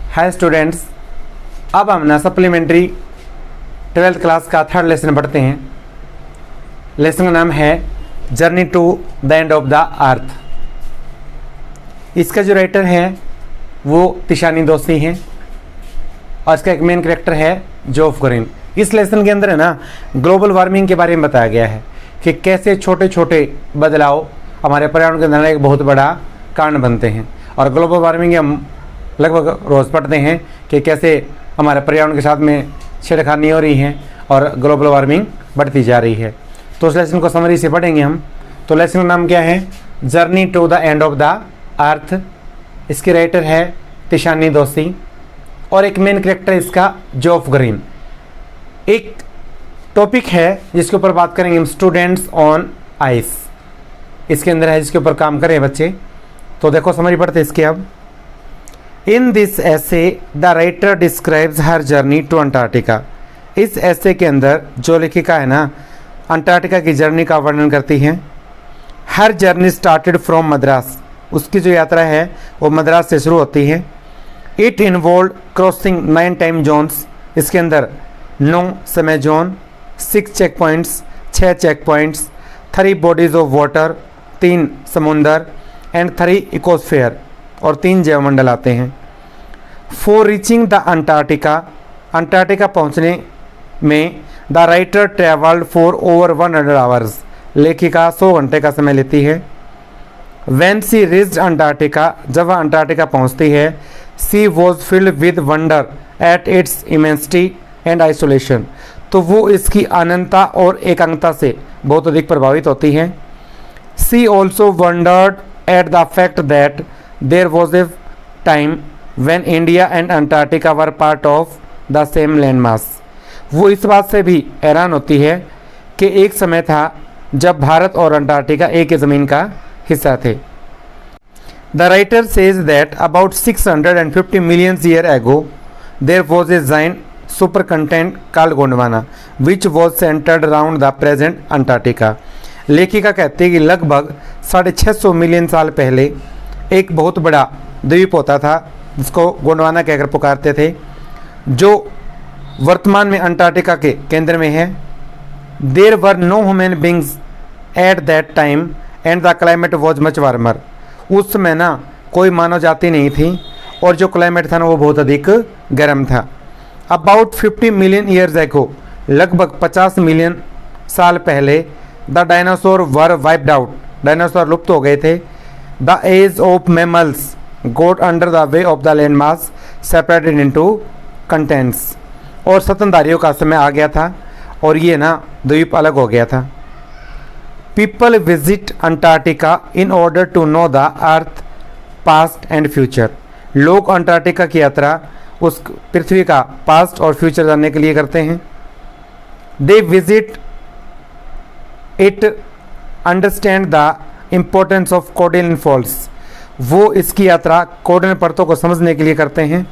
Hi students, अब हम ना सप्लीमेंट्री 12th क्लास का थर्ड लेसन पढ़ते हैं। लेसन का नाम है journey to the end of the earth. इसका जो राइटर है वो तिशानी दोषी हैं और इसका एक मेन कैरेक्टर है जोफ ग्रीन। इस लेसन के अंदर है ना ग्लोबल वार्मिंग के बारे में बताया गया है कि कैसे छोटे छोटे बदलाव हमारे पर्यावरण के अंदर एक बहुत बड़ा कारण बनते हैं। और ग्लोबल वार्मिंग हम लगभग रोज़ पढ़ते हैं कि कैसे हमारे पर्यावरण के साथ में छेड़खानी हो रही है और ग्लोबल वार्मिंग बढ़ती जा रही है। तो उस लेसन को समरी से पढ़ेंगे हम। तो लेसन का नाम क्या है? Journey to the end of the earth. इसके राइटर है तिशानी दोषी और एक मेन कैरेक्टर इसका जोफ ग्रीन। एक टॉपिक है जिसके ऊपर बात करेंगे हम, स्टूडेंट्स ऑन आइस। इसके अंदर है जिसके ऊपर काम करें बच्चे। तो देखो समरी पढ़ते इसके अब। In this essay the writer describes her journey to Antarctica. इस ऐसे के अंदर जो लेखिका है ना अंटार्कटिका की जर्नी का वर्णन करती है। हर जर्नी स्टार्टेड फ्रॉम मद्रास। उसकी जो यात्रा है वो मद्रास से शुरू होती है। It involve crossing 9 time zones. इसके अंदर 9 समय zone, 6 check points, 6 check points, 3 bodies of water, 3 समुंदर एंड 3 इकोस्फेयर और 3 जैवमंडल आते हैं। For reaching the Antarctica, Antarctica पहुंचने में the writer travelled for over 100 hours. लेखिका 100 घंटे का समय लेती है। व्हेन सी रीच्ड अंटार्कटिका, जब वह अंटार्कटिका पहुंचती है, she was filled with wonder at its immensity and isolation. तो वो इसकी अनंतता और एकांतता से बहुत अधिक प्रभावित होती है। She also wondered at the fact that there was a time when India and Antarctica were part of the same land mass. वो इस बात से भी हैरान होती है कि एक समय था जब भारत और अंटार्कटिका एक ही ज़मीन का हिस्सा थे। The writer says that about 650 million year ago there was a giant super continent called Gondwana which was centered around the present Antarctica. लेखिका कहती है कि लगभग 650 मिलियन साल पहले एक बहुत बड़ा द्वीप होता था जिसको गोंडवाना कहकर पुकारते थे, जो वर्तमान में अंटार्कटिका के केंद्र में है। There were no human beings at that time and the climate was much warmer. उस समय ना कोई मानव जाति नहीं थी और जो क्लाइमेट था ना वो बहुत अधिक गर्म था। अबाउट 50 मिलियन ईयर्स एगो, लगभग 50 मिलियन साल पहले, the dinosaur were wiped out. Dinosaur लुप्त हो गए थे। The age of mammals got under the way of the land mass separated into continents. और स्तनधारियों का समय आ गया था और ये ना द्वीप अलग हो गया था। People visit Antarctica in order to know the earth past and future. लोग अंटार्कटिका की यात्रा उस पृथ्वी का पास्ट और फ्यूचर जानने के लिए करते हैं। They visit it understand the importance of coral falls. वो इसकी यात्रा कोरल पर्वतों को समझने के लिए करते हैं।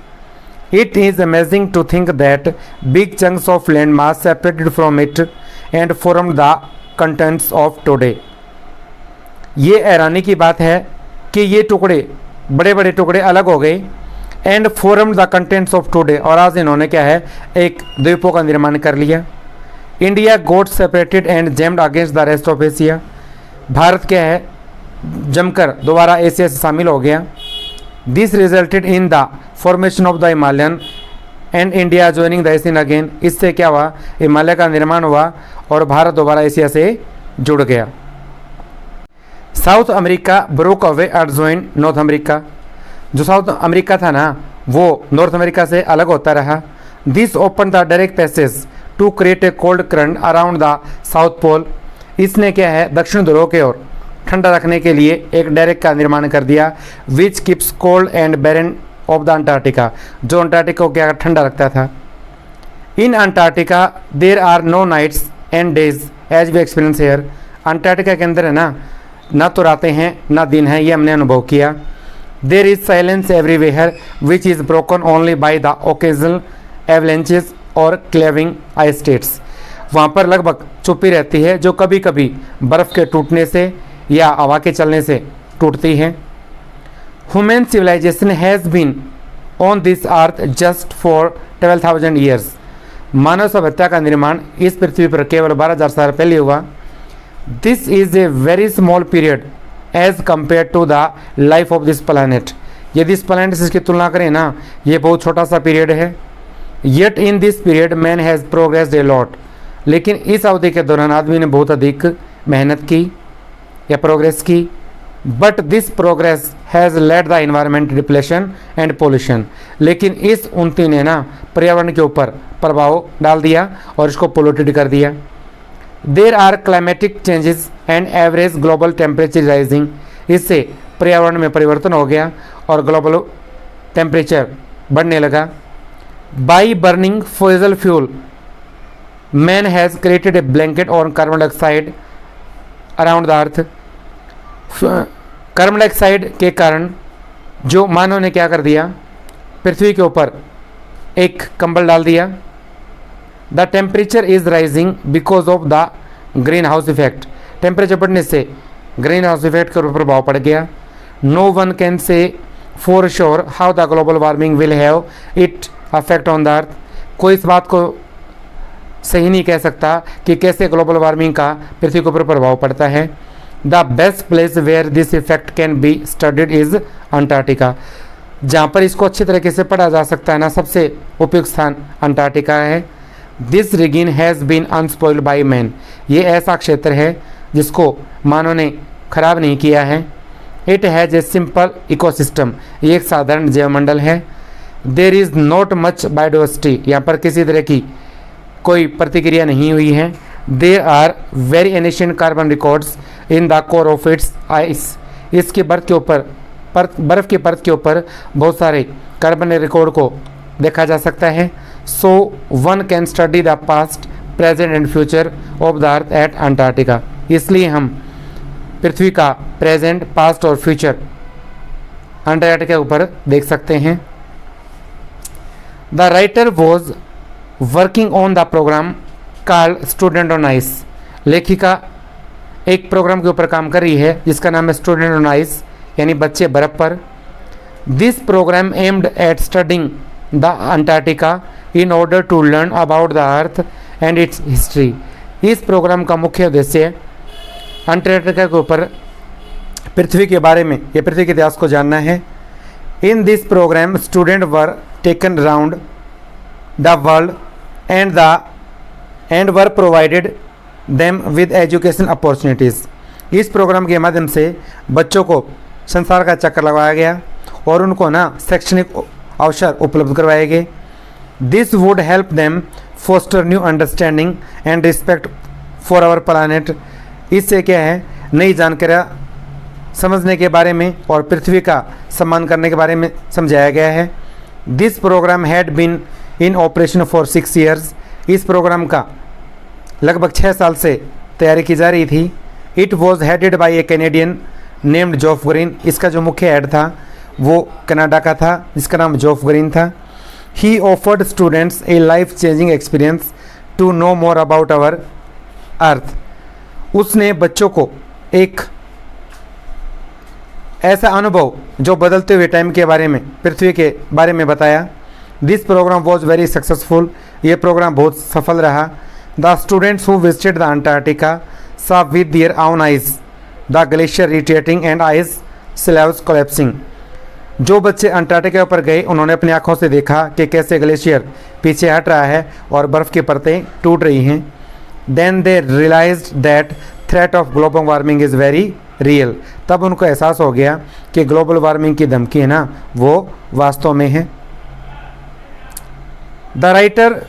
It is amazing to think that big chunks of land mass separated from it and form the continents of today. ये हैरानी की बात है कि ये टुकड़े, बड़े बड़े टुकड़े अलग हो गए and form the continents of today, और आज इन्होंने क्या है एक द्वीपों का निर्माण कर लिया। India got separated and jammed against the rest of Asia. Bharat क्या है जमकर दोबारा एशिया से शामिल हो गया। This resulted in the formation of the Himalayan and India joining the Asian again. इससे क्या हुआ, हिमालय का निर्माण हुआ और भारत दोबारा एशिया से जुड़ गया। South America broke away and join North America. जो साउथ अमेरिका था ना वो नॉर्थ अमेरिका से अलग होता रहा। This open the direct passage to create a cold current around the South Pole. इसने क्या है दक्षिण ध्रुव के ओर ठंडा रखने के लिए एक डायरेक्ट का निर्माण कर दिया, which keeps cold and barren of the Antarctica, जो अंटार्कटिका को क्या ठंडा रखता था। In Antarctica there are no nights and days as we experience here. Antarctica के अंदर है ना तो रातें हैं ना दिन है, ये हमने अनुभव किया। There is silence everywhere which is broken only by the occasional avalanches और क्लेविंग आइस स्टेट्स। वहाँ पर लगभग चुप्पी रहती है जो कभी कभी बर्फ़ के टूटने से या हवा के चलने से टूटती हैं। Human civilization has been on this earth just for 12,000 years. मानव सभ्यता का निर्माण इस पृथ्वी पर केवल 12,000 साल पहले हुआ। This is a very small period as compare to the life of this planet. यदि इस प्लानट से इसकी तुलना करें ना, ये बहुत छोटा सा पीरियड है। Yet in this period man has progressed a lot. लेकिन इस अवधि के दौरान आदमी ने बहुत अधिक मेहनत की या प्रोग्रेस की। But this progress has led the environment depletion and pollution. लेकिन इस उन्नति ने ना पर्यावरण के ऊपर प्रभाव डाल दिया और इसको पोल्यूटेड कर दिया। There are climatic changes and average global temperature rising. इससे पर्यावरण में परिवर्तन हो गया और ग्लोबल टेम्परेचर बढ़ने लगा। By burning fossil fuel man has created a blanket on carbon dioxide around the earth. Carbon dioxide के कारण जो मानव ने क्या कर दिया, पृथ्वी के ऊपर एक कंबल डाल दिया। The temperature is rising because of the green house effect. Temperature बढ़ने से ग्रीन हाउस इफेक्ट का प्रभाव पड़ गया। No one can say for sure how the global warming will have it affect on the earth. कोई इस बात को सही नहीं कह सकता कि कैसे ग्लोबल वार्मिंग का पृथ्वी के ऊपर प्रभाव पड़ता है। The best place where this effect can be studied is Antarctica. जहाँ पर इसको अच्छी तरीके से पढ़ा जा सकता है ना, सबसे उपयुक्त स्थान अंटार्कटिका है। This region has been unspoiled by man. ये ऐसा क्षेत्र है जिसको मानव ने खराब नहीं किया है। It has a simple ecosystem. ये एक साधारण जैवमंडल है। There is not much biodiversity. यहाँ पर किसी तरह की कोई प्रतिक्रिया नहीं हुई है। There are very ancient carbon records in the core of its ice. इसके बर्फ की परत के ऊपर बहुत सारे कार्बन रिकॉर्ड को देखा जा सकता है। So one can study the past present and future of the earth at Antarctica. इसलिए हम पृथ्वी का प्रेजेंट, पास्ट और फ्यूचर अंटार्कटिका के ऊपर देख सकते हैं। The writer was working on the programme called student on ice. लेखिका एक प्रोग्राम के ऊपर काम कर रही है जिसका नाम है स्टूडेंट ऑन आइस, यानी बच्चे बर्फ पर। This programme aimed at studying the Antarctica in order to learn about the earth and its history. इस प्रोग्राम का मुख्य उद्देश्य अंटार्कटिका के ऊपर पृथ्वी के बारे में या पृथ्वी के इतिहास को जानना है। In this programme student were taken round the world and were provided them with education opportunities. इस प्रोग्राम के माध्यम से बच्चों को संसार का चक्कर लगवाया गया और उनको ना शैक्षणिक अवसर उपलब्ध करवाए गए। This would help them foster new understanding and respect for our planet. इससे क्या है, नई जानकारियाँ समझने के बारे में और पृथ्वी का सम्मान करने के बारे में समझाया गया है। This programme had been in operation for 6 years. इस प्रोग्राम का लगभग 6 साल से तैयारी की जा रही थी। It was headed by A Canadian named जॉफ green. इसका जो मुख्य हेड था वो कनाडा का था जिसका नाम जॉफ ग्रीन था। He offered students a life changing experience to know more about our earth. उसने बच्चों को एक ऐसा अनुभव जो बदलते हुए टाइम के बारे में, पृथ्वी के बारे में बताया। This programme was very successful. ये प्रोग्राम बहुत सफल रहा। The students who visited the Antarctica saw with their own eyes the glacier retreating and ice slabs collapsing। जो बच्चे अंटार्कटिका पर गए उन्होंने अपनी आंखों से देखा कि कैसे ग्लेशियर पीछे हट रहा है और बर्फ़ की परतें टूट रही हैं। Then they realised that threat of global warming is very real. तब उनको एहसास हो गया कि ग्लोबल वार्मिंग की धमकी है ना, वो वास्तव में है। The writer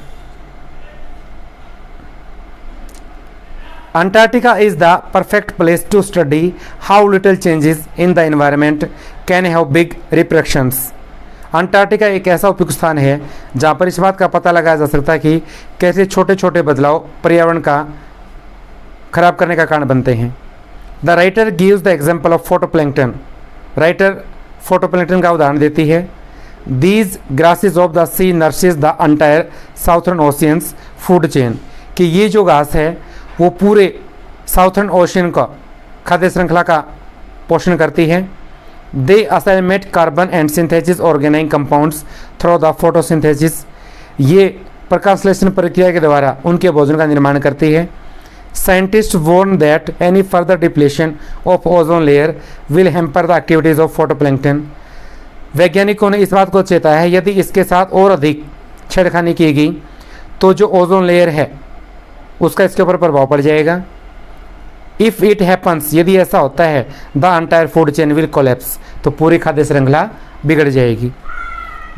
Antarctica is the perfect place to study how little changes in the environment can have big repercussions। Antarctica एक ऐसा उपयुक्त स्थान है जहाँ पर इस बात का पता लगाया जा सकता है कि कैसे छोटे छोटे बदलाव पर्यावरण का खराब करने का कारण बनते हैं। The writer gives the example of phytoplankton. Writer phytoplankton का उदाहरण देती है। These grasses of the sea nourish the entire southern oceans food chain. कि ये जो घास है वो पूरे साउथर्न ओशियन का खाद्य श्रृंखला का पोषण करती है। They assimilate carbon and synthesis organise compounds through the photosynthesis, ये प्रकाश संश्लेषण प्रक्रिया के द्वारा उनके भोजन का निर्माण करती है। Scientist warn that any further depletion of ozone layer will hamper the activities of phytoplankton, वैज्ञानिकों ने इस बात को चेताया है यदि इसके साथ और अधिक छेड़खानी की गई तो जो ओजोन लेयर है उसका इसके ऊपर प्रभाव पड़ जाएगा। इफ़ इट हैपन्स, यदि ऐसा होता है, the entire food chain will collapse, तो पूरी खाद्य श्रृंखला बिगड़ जाएगी।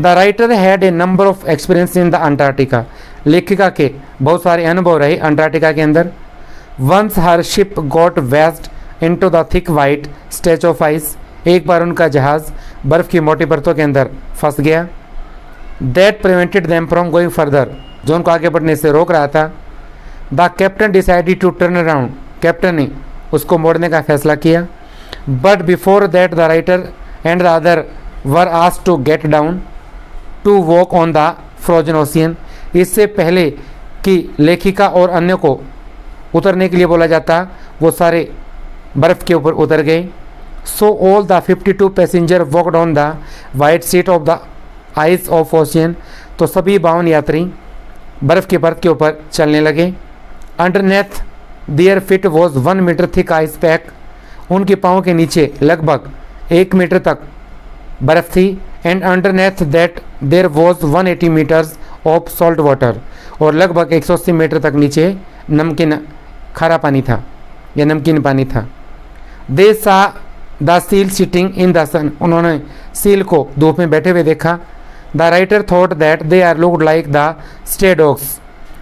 The writer had a number of experience in the Antarctica, लेखिका के बहुत सारे अनुभव रहे अंटार्कटिका के अंदर। Once her ship got wedged into the thick white stretch of ice, एक बार उनका जहाज़ बर्फ़ की मोटी परतों के अंदर फंस गया। That prevented them from going further, जो उनको आगे बढ़ने से रोक रहा था। The captain decided to turn around, captain ने उसको मोड़ने का फैसला किया। But before that the writer and the other were asked to get down to walk on the frozen ocean, इससे पहले कि लेखिका और अन्य को उतरने के लिए बोला जाता, वो सारे बर्फ़ के ऊपर उतर गए। So all the 52 passenger walked on the white sheet of the ice of ocean, तो सभी 52 यात्री बर्फ़ की परत के ऊपर चलने लगे। Underneath their feet was 1 metre thick ice pack, उनके पाँव के नीचे लगभग 1 मीटर तक बर्फ़ थी। And underneath that there was 180 metres of salt water, और लगभग 180 मीटर तक नीचे नमकीन खारा पानी था या नमकीन पानी था। They saw the seal sitting in the sun, उन्होंने सील को धूप में बैठे हुए देखा। The writer thought that they are looked like the stray dogs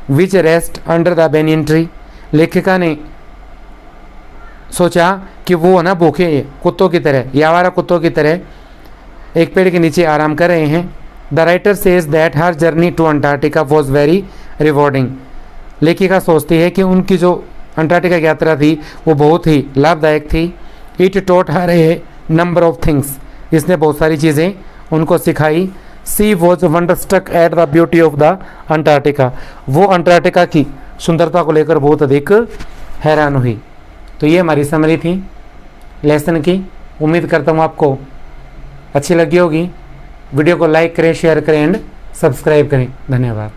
which rest under the banyan tree, लेखिका ने सोचा कि वो ना भूखे कुत्तों की तरह या आवारा कुत्तों की तरह एक पेड़ के नीचे आराम कर रहे हैं। The writer says that her journey to Antarctica was very rewarding, लेखिका सोचती है कि उनकी जो अंटार्कटिका की यात्रा थी वो बहुत ही लाभदायक थी। It taught her a number of things, इसने बहुत सारी चीज़ें उनको सिखाई। She was wonderstruck at the beauty of the Antarctica, वो अंटार्कटिका की सुंदरता को लेकर बहुत अधिक हैरान हुई। तो ये हमारी समरी थी लेसन की। उम्मीद करता हूँ आपको अच्छी लगी होगी। वीडियो को लाइक करें, शेयर करें एंड सब्सक्राइब करें। धन्यवाद।